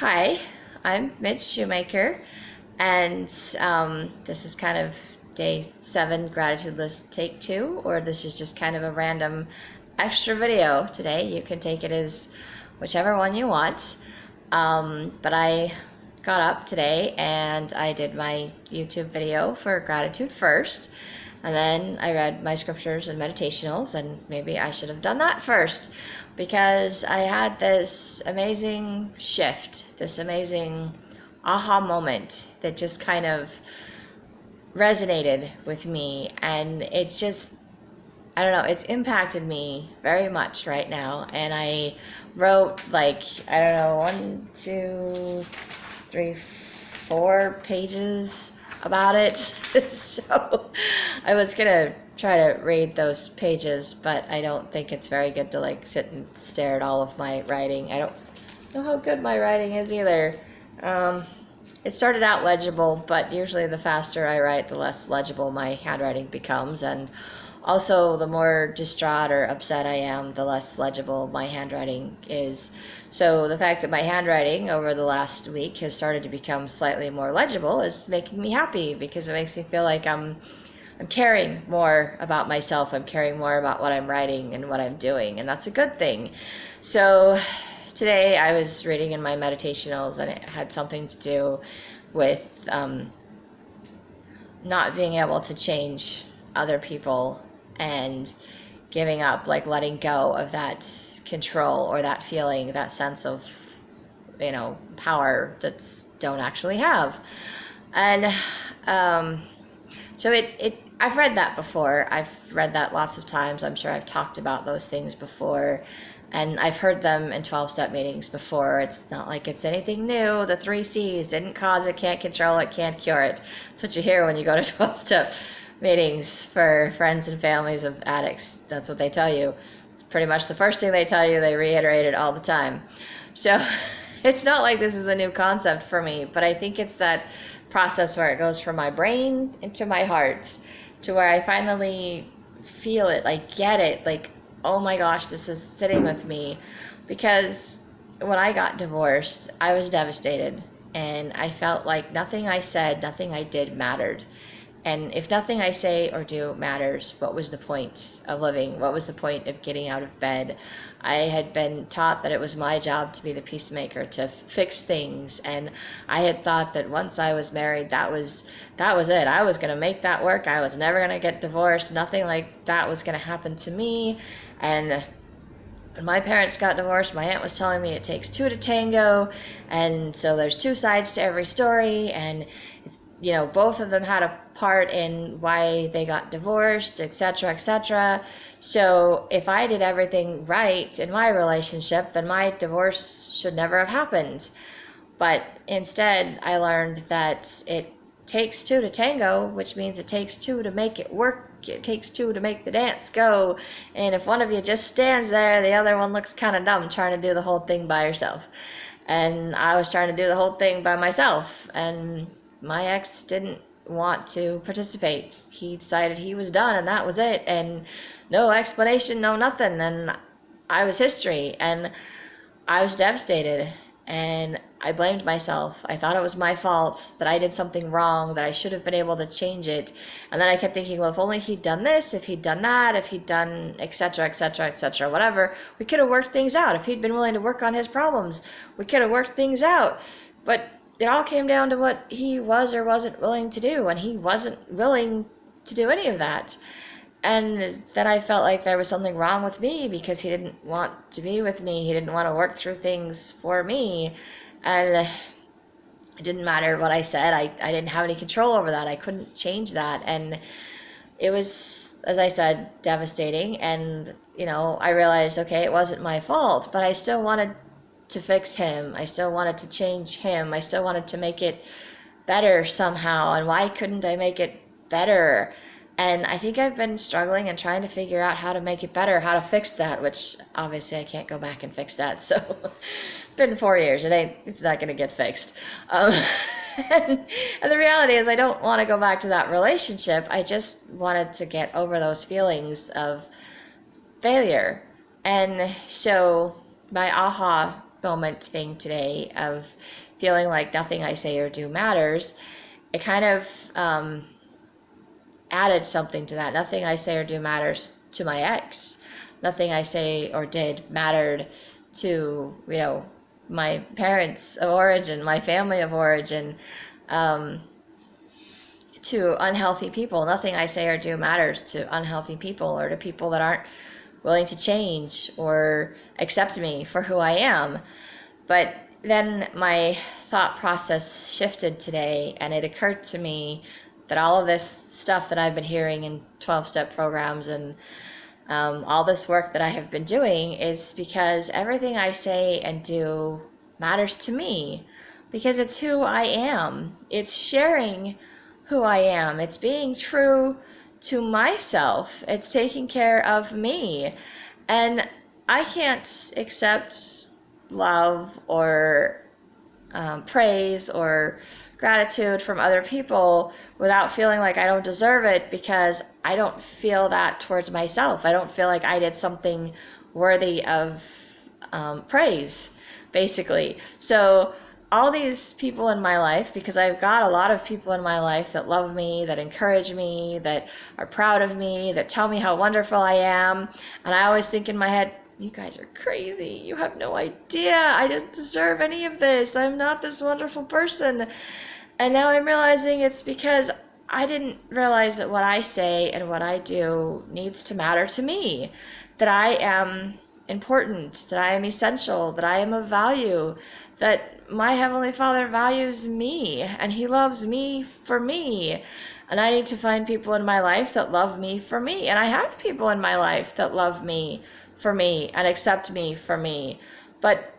Hi, I'm Midge Shoemaker, and this is kind of day 7 gratitude list take 2, or this is just kind of a random extra video today. You can take it as whichever one you want. But I got up today and I did my YouTube video for gratitude first, and then I read my scriptures and meditationals, and maybe I should have done that first because I had this amazing shift, this amazing aha moment that just kind of resonated with me, and it's just, I don't know, it's impacted me very much right now. And I wrote, like, I don't know, 1, 2, 3, 4 pages about it. So I was gonna try to read those pages, but I don't think it's very good to like sit and stare at all of my writing. I don't know how good my writing is either. It started out legible, but usually the faster I write, the less legible my handwriting becomes, and also the more distraught or upset I am, the less legible my handwriting is. So the fact that my handwriting over the last week has started to become slightly more legible is making me happy, because it makes me feel like I'm caring more about myself. I'm caring more about what I'm writing and what I'm doing, and that's a good thing. So today I was reading in my meditationals, and it had something to do with not being able to change other people and giving up, like letting go of that control or that feeling, that sense of, power that don't actually have. And so I've read that before. I've read that lots of times. I'm sure I've talked about those things before, and I've heard them in 12-step meetings before. It's not like it's anything new. The 3 C's: didn't cause it, can't control it, can't cure it. That's what you hear when you go to 12-step meetings for friends and families of addicts. That's what they tell you. It's pretty much the first thing they tell you. They reiterate it all the time. So it's not like this is a new concept for me, but I think it's that process where it goes from my brain into my heart, to where I finally feel it, like get it, like, oh my gosh, this is sitting with me. Because when I got divorced, I was devastated, and I felt like nothing I said, nothing I did mattered. And if nothing I say or do matters, what was the point of living? What was the point of getting out of bed? I had been taught that it was my job to be the peacemaker, to fix things, and I had thought that once I was married, that was it. I was going to make that work. I was never going to get divorced. Nothing like that was going to happen to me. And when my parents got divorced, my aunt was telling me it takes 2 to tango, and so there's 2 sides to every story, and both of them had a part in why they got divorced, etc., etc. So if I did everything right in my relationship, then my divorce should never have happened. But instead, I learned that it takes 2 to tango, which means it takes 2 to make it work. It takes 2 to make the dance go. And if one of you just stands there, the other one looks kind of dumb trying to do the whole thing by yourself. And I was trying to do the whole thing by myself, and my ex didn't want to participate. He decided he was done, and that was it, and no explanation, no nothing, and I was history, and I was devastated, and I blamed myself. I thought it was my fault, that I did something wrong, that I should have been able to change it. And then I kept thinking, well, if only he'd done this, if he'd done that, if he'd done etc., etc., etc., whatever, we could have worked things out. If he'd been willing to work on his problems, we could have worked things out. But it all came down to what he was or wasn't willing to do, and he wasn't willing to do any of that. And then I felt like there was something wrong with me, because he didn't want to be with me. He didn't want to work through things for me. And it didn't matter what I said. I didn't have any control over that. I couldn't change that. And it was, as I said, devastating. And, I realized, okay, it wasn't my fault, but I still wanted to fix him. I still wanted to change him. I still wanted to make it better somehow. And why couldn't I make it better? And I think I've been struggling and trying to figure out how to make it better, how to fix that, which obviously I can't go back and fix that. So it's been 4 years. It's not going to get fixed. And the reality is I don't want to go back to that relationship. I just wanted to get over those feelings of failure. And so my aha moment thing today of feeling like nothing I say or do matters, it kind of added something to that. Nothing I say or do matters to my ex. Nothing I say or did mattered to, my parents of origin, my family of origin, to unhealthy people. Nothing I say or do matters to unhealthy people or to people that aren't willing to change or accept me for who I am. But then my thought process shifted today, and it occurred to me that all of this stuff that I've been hearing in 12-step programs and all this work that I have been doing is because everything I say and do matters to me, because it's who I am. It's sharing who I am. It's being true to myself. It's taking care of me. And I can't accept love or praise or gratitude from other people without feeling like I don't deserve it, because I don't feel that towards myself. I don't feel like I did something worthy of praise, basically. So all these people in my life, because I've got a lot of people in my life that love me, that encourage me, that are proud of me, that tell me how wonderful I am. And I always think in my head, you guys are crazy. You have no idea. I didn't deserve any of this. I'm not this wonderful person. And now I'm realizing it's because I didn't realize that what I say and what I do needs to matter to me, that I am important, that I am essential, that I am of value, that my Heavenly Father values me and He loves me for me. And I need to find people in my life that love me for me. And I have people in my life that love me for me and accept me for me. But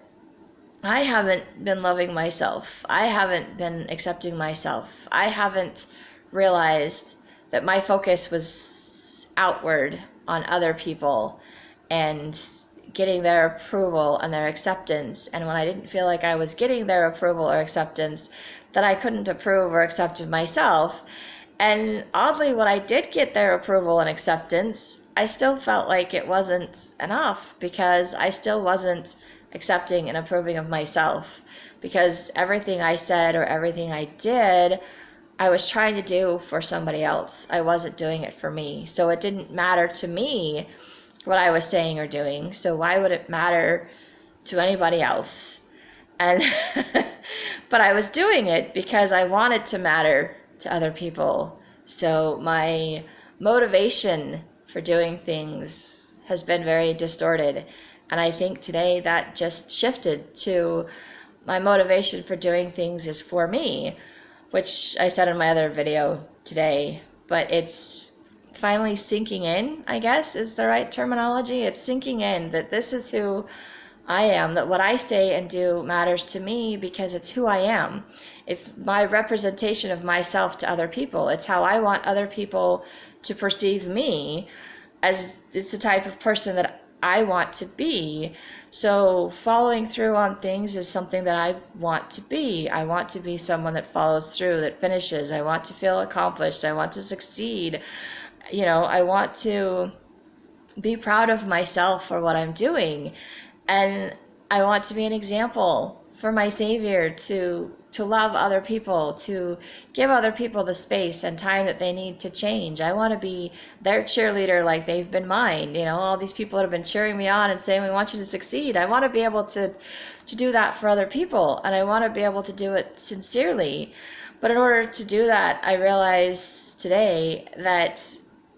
I haven't been loving myself. I haven't been accepting myself. I haven't realized that my focus was outward on other people and getting their approval and their acceptance. And when I didn't feel like I was getting their approval or acceptance, that I couldn't approve or accept myself. And oddly, when I did get their approval and acceptance, I still felt like it wasn't enough, because I still wasn't accepting and approving of myself, because everything I said or everything I did, I was trying to do for somebody else. I wasn't doing it for me. So it didn't matter to me what I was saying or doing. So why would it matter to anybody else? And but I was doing it because I wanted to matter to other people. So my motivation for doing things has been very distorted. And I think today that just shifted to my motivation for doing things is for me, which I said in my other video today, but it's finally sinking in, I guess is the right terminology. It's sinking in that this is who I am, that what I say and do matters to me because it's who I am. It's my representation of myself to other people. It's how I want other people to perceive me, as it's the type of person that I want to be. So following through on things is something that I want to be. I want to be someone that follows through, that finishes. I want to feel accomplished. I want to succeed. I want to be proud of myself for what I'm doing. And I want to be an example for my Savior to love other people, to give other people the space and time that they need to change. I want to be their cheerleader like they've been mine. All these people that have been cheering me on and saying, we want you to succeed. I want to be able to do that for other people, and I want to be able to do it sincerely. But in order to do that, I realized today that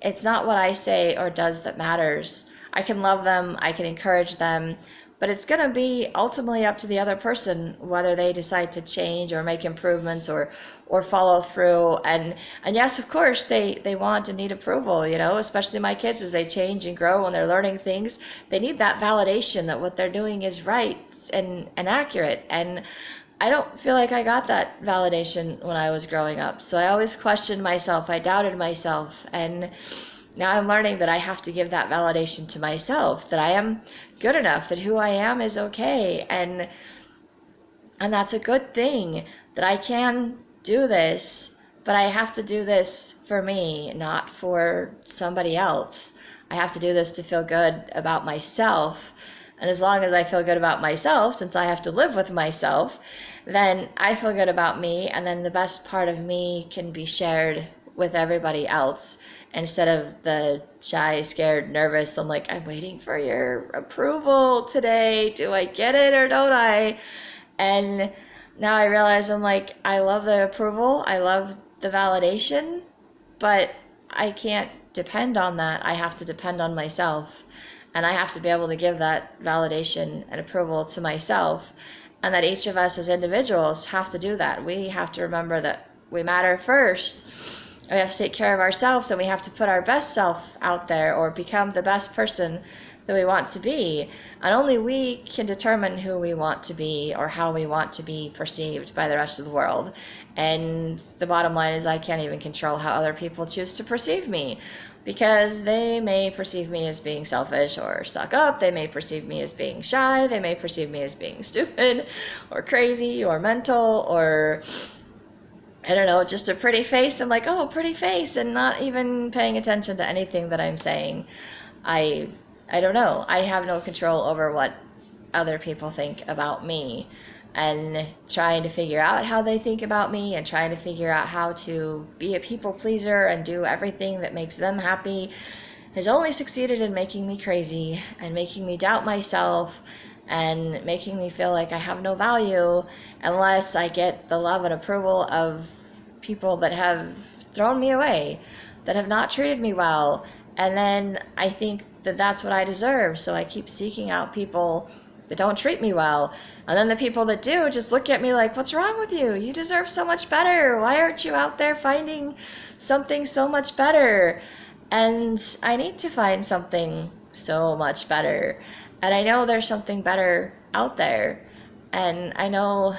it's not what I say or does that matters. I can love them, I can encourage them, but it's going to be ultimately up to the other person whether they decide to change or make improvements or follow through. And yes, of course, they want and need approval, especially my kids as they change and grow and they're learning things. They need that validation that what they're doing is right and accurate. And I don't feel like I got that validation when I was growing up. So I always questioned myself. I doubted myself. And now I'm learning that I have to give that validation to myself, that I am good enough, that who I am is okay. And that's a good thing, that I can do this, but I have to do this for me, not for somebody else. I have to do this to feel good about myself, And as long as I feel good about myself, since I have to live with myself, then I feel good about me, and then the best part of me can be shared with everybody else instead of the shy, scared, nervous. I'm like, I'm waiting for your approval today. Do I get it or don't I? And now I realize I'm like, I love the approval. I love the validation, but I can't depend on that. I have to depend on myself, and I have to be able to give that validation and approval to myself, and that each of us as individuals have to do that. We have to remember that we matter first. We have to take care of ourselves, and we have to put our best self out there, or become the best person that we want to be. And only we can determine who we want to be or how we want to be perceived by the rest of the world. And the bottom line is I can't even control how other people choose to perceive me, because they may perceive me as being selfish or stuck up. They may perceive me as being shy. They may perceive me as being stupid or crazy or mental, or I don't know, just a pretty face. I'm like, oh, pretty face, and not even paying attention to anything that I'm saying. I don't know. I have no control over what other people think about me, and trying to figure out how they think about me, and trying to figure out how to be a people pleaser and do everything that makes them happy has only succeeded in making me crazy and making me doubt myself and making me feel like I have no value unless I get the love and approval of people that have thrown me away, that have not treated me well. And then I think that that's what I deserve, so I keep seeking out people that don't treat me well. And then the people that do just look at me like, what's wrong with you? You deserve so much better. Why aren't you out there finding something so much better? And I need to find something so much better. And I know there's something better out there. And I know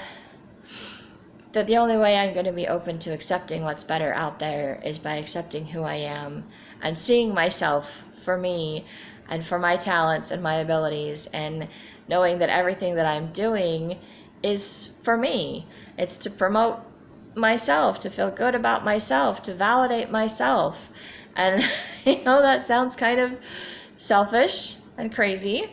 that the only way I'm going to be open to accepting what's better out there is by accepting who I am and seeing myself for me and for my talents and my abilities, and knowing that everything that I'm doing is for me. It's to promote myself, to feel good about myself, to validate myself. And that sounds kind of selfish and crazy.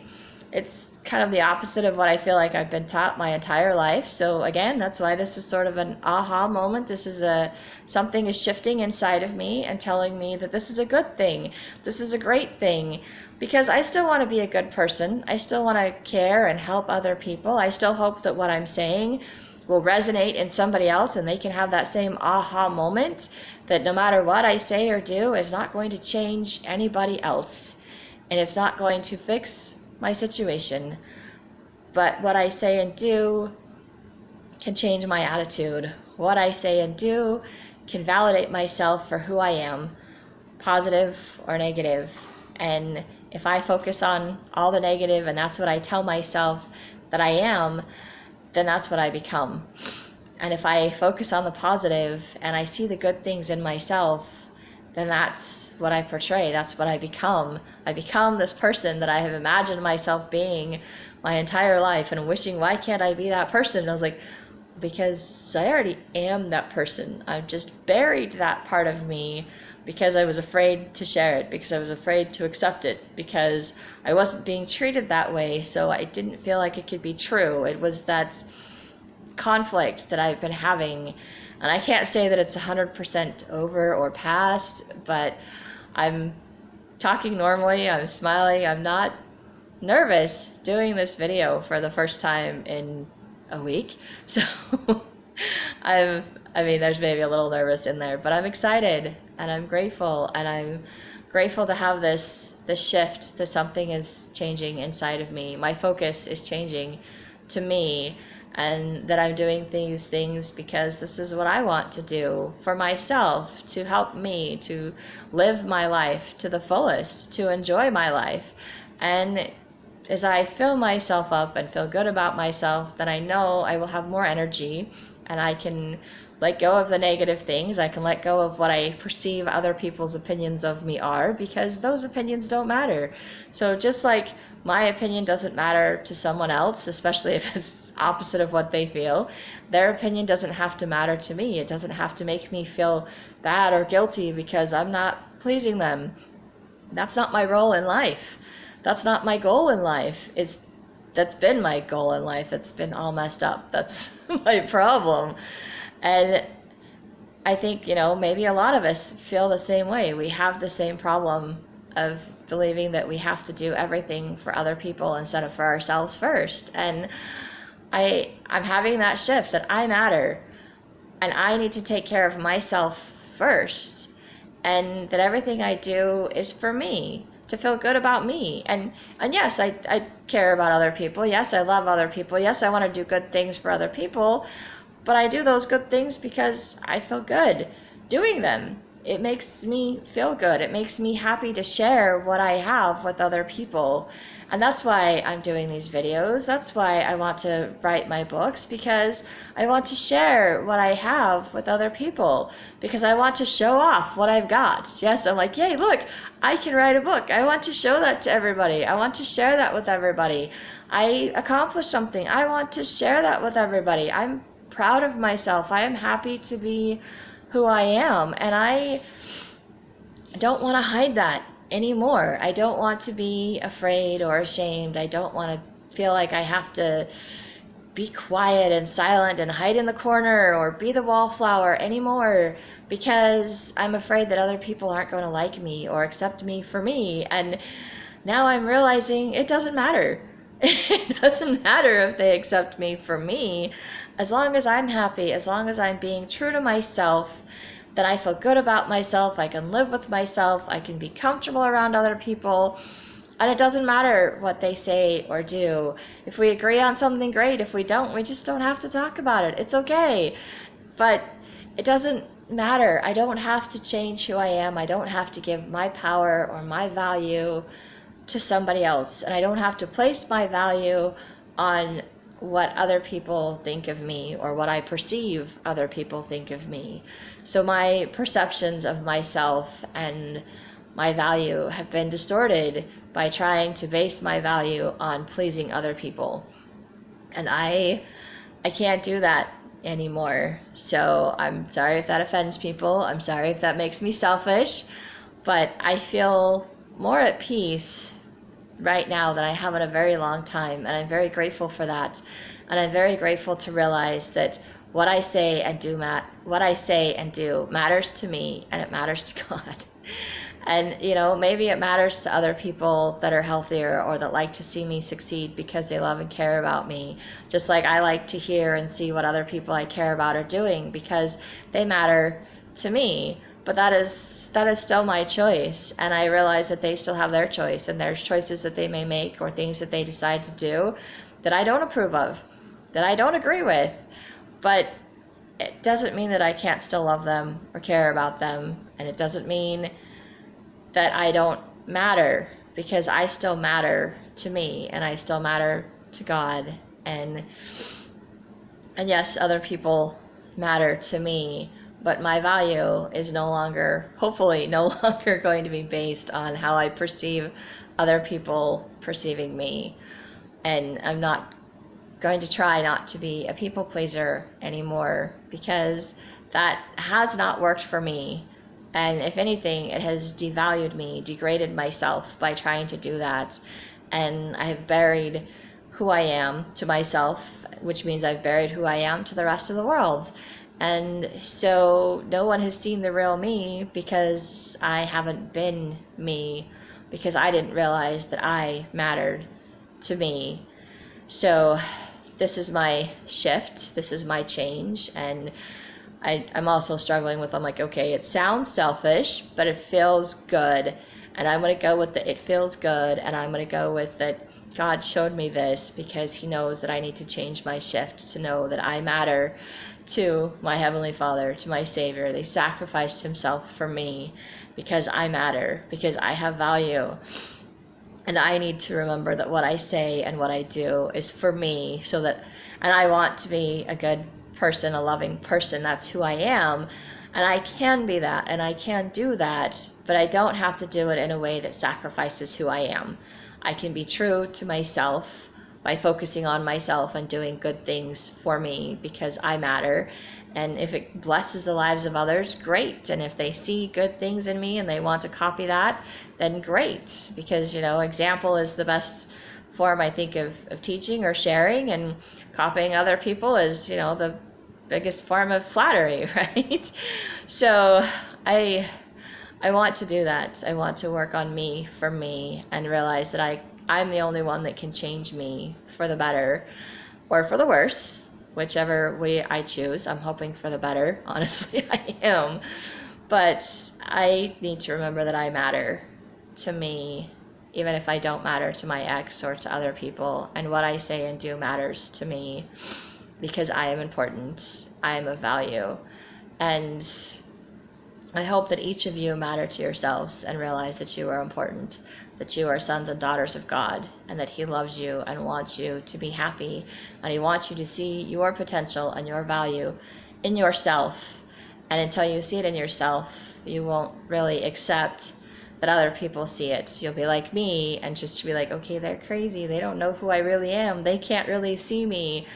It's kind of the opposite of what I feel like I've been taught my entire life. So again, that's why this is sort of an aha moment. This is something is shifting inside of me and telling me that this is a good thing. This is a great thing, because I still want to be a good person. I still want to care and help other people. I still hope that what I'm saying will resonate in somebody else, and they can have that same aha moment that no matter what I say or do is not going to change anybody else, and it's not going to fix my situation, but what I say and do can change my attitude. What I say and do can validate myself for who I am, positive or negative. And if I focus on all the negative and that's what I tell myself that I am, then that's what I become. And if I focus on the positive and I see the good things in myself, then that's what I portray. That's what I become. I become this person that I have imagined myself being my entire life, and wishing, why can't I be that person? And I was like, because I already am that person. I've just buried that part of me because I was afraid to share it, because I was afraid to accept it, because I wasn't being treated that way, so I didn't feel like it could be true. It was that conflict that I've been having. And I can't say that it's 100% over or past, but I'm talking normally, I'm smiling, I'm not nervous doing this video for the first time in a week. So there's maybe a little nervous in there, but I'm excited and I'm grateful to have this shift, that something is changing inside of me. My focus is changing to me, and that I'm doing these things because this is what I want to do for myself, to help me to live my life to the fullest, to enjoy my life. And as I fill myself up and feel good about myself, then I know I will have more energy, and I can let go of the negative things. I can let go of what I perceive other people's opinions of me are, because those opinions don't matter. So just like my opinion doesn't matter to someone else, especially if it's opposite of what they feel, their opinion doesn't have to matter to me. It doesn't have to make me feel bad or guilty because I'm not pleasing them. That's not my role in life. That's not my goal in life, is that's been my goal in life. That's been all messed up. That's my problem. And I think, maybe a lot of us feel the same way. We have the same problem of believing that we have to do everything for other people instead of for ourselves first. And I'm having that shift that I matter and I need to take care of myself first, and that everything I do is for me, to feel good about me. And yes, I care about other people. Yes, I love other people. Yes, I want to do good things for other people, but I do those good things because I feel good doing them. It makes me feel good. It makes me happy to share what I have with other people. And that's why I'm doing these videos. That's why I want to write my books, because I want to share what I have with other people, because I want to show off what I've got. Yes, I'm like, yay, look, I can write a book. I want to show that to everybody. I want to share that with everybody. I accomplished something. I want to share that with everybody. I'm proud of myself. I am happy to be who I am, and I don't want to hide that anymore. I don't want to be afraid or ashamed. I don't want to feel like I have to be quiet and silent and hide in the corner or be the wallflower anymore, because I'm afraid that other people aren't going to like me or accept me for me. And now I'm realizing it doesn't matter. It doesn't matter if they accept me for me, as long as I'm happy, as long as I'm being true to myself, that I feel good about myself, I can live with myself, I can be comfortable around other people, and it doesn't matter what they say or do. If we agree on something, great. If we don't, we just don't have to talk about it. It's okay. But it doesn't matter. I don't have to change who I am. I don't have to give my power or my value to somebody else, and I don't have to place my value on what other people think of me or what I perceive other people think of me. So my perceptions of myself and my value have been distorted by trying to base my value on pleasing other people. And I can't do that anymore. So I'm sorry if that offends people. I'm sorry if that makes me selfish, but I feel more at peace right now than I have in a very long time, and I'm very grateful for that. And I'm very grateful to realize that what I say and do matters to me, and it matters to God. And maybe it matters to other people that are healthier or that like to see me succeed because they love and care about me, just like I like to hear and see what other people I care about are doing because they matter to me. But that is still my choice, and I realize that they still have their choice, and there's choices that they may make or things that they decide to do that I don't approve of, that I don't agree with. But it doesn't mean that I can't still love them or care about them, and it doesn't mean that I don't matter, because I still matter to me, and I still matter to God, and yes, other people matter to me. But my value is hopefully no longer going to be based on how I perceive other people perceiving me. And I'm not going to try not to be a people pleaser anymore, because that has not worked for me. And if anything, it has devalued me, degraded myself by trying to do that. And I have buried who I am to myself, which means I've buried who I am to the rest of the world. And so no one has seen the real me, because I haven't been me, because I didn't realize that I mattered to me. So this is my shift. This is my change. And I'm also struggling with, I'm like, okay, it sounds selfish, but it feels good. And I'm going to go with it feels good. And I'm going to go with it. God showed me this because he knows that I need to change my shift to know that I matter to my Heavenly Father, to my Savior. They sacrificed himself for me because I matter, because I have value. And I need to remember that what I say and what I do is for me, and I want to be a good person, a loving person. That's who I am. And I can be that, and I can do that, but I don't have to do it in a way that sacrifices who I am. I can be true to myself by focusing on myself and doing good things for me, because I matter. And if it blesses the lives of others, great. And if they see good things in me and they want to copy that, then great. Because, example is the best form, I think, of teaching or sharing, and copying other people is, you know, the biggest form of flattery, right? So I want to do that. I want to work on me for me and realize that I'm the only one that can change me for the better or for the worse, whichever way I choose. I'm hoping for the better, honestly, I am. But I need to remember that I matter to me, even if I don't matter to my ex or to other people. And what I say and do matters to me because I am important. I am of value. And I hope that each of you matter to yourselves and realize that you are important, that you are sons and daughters of God, and that He loves you and wants you to be happy, and He wants you to see your potential and your value in yourself. And until you see it in yourself, you won't really accept that other people see it. You'll be like me and just be like, okay, they're crazy. They don't know who I really am. They can't really see me.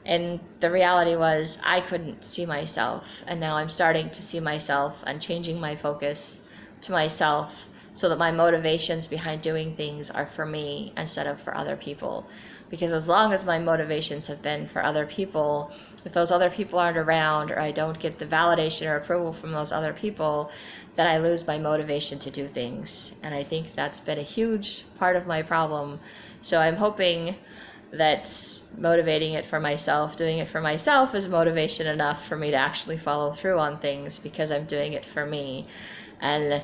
And the reality was I couldn't see myself. And now I'm starting to see myself and changing my focus to myself so that my motivations behind doing things are for me instead of for other people. Because as long as my motivations have been for other people, if those other people aren't around or I don't get the validation or approval from those other people, then I lose my motivation to do things. And I think that's been a huge part of my problem. So I'm hoping that motivating it for myself, doing it for myself is motivation enough for me to actually follow through on things because I'm doing it for me. And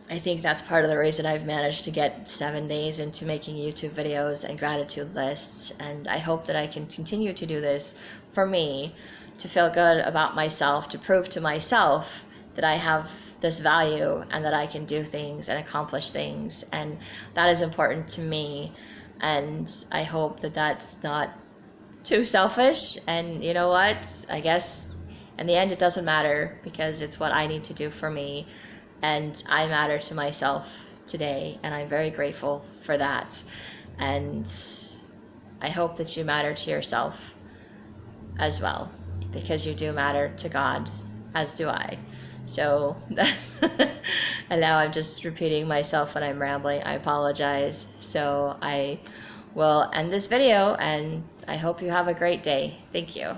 I think that's part of the reason I've managed to get 7 days into making YouTube videos and gratitude lists. And I hope that I can continue to do this for me, to feel good about myself, to prove to myself that I have this value and that I can do things and accomplish things. And that is important to me. And I hope that that's not too selfish. And you know what? I guess in the end it doesn't matter because it's what I need to do for me. And I matter to myself today. And I'm very grateful for that. And I hope that you matter to yourself as well, because you do matter to God, as do I. So, and now I'm just repeating myself when I'm rambling. I apologize. So I will end this video, and I hope you have a great day. Thank you.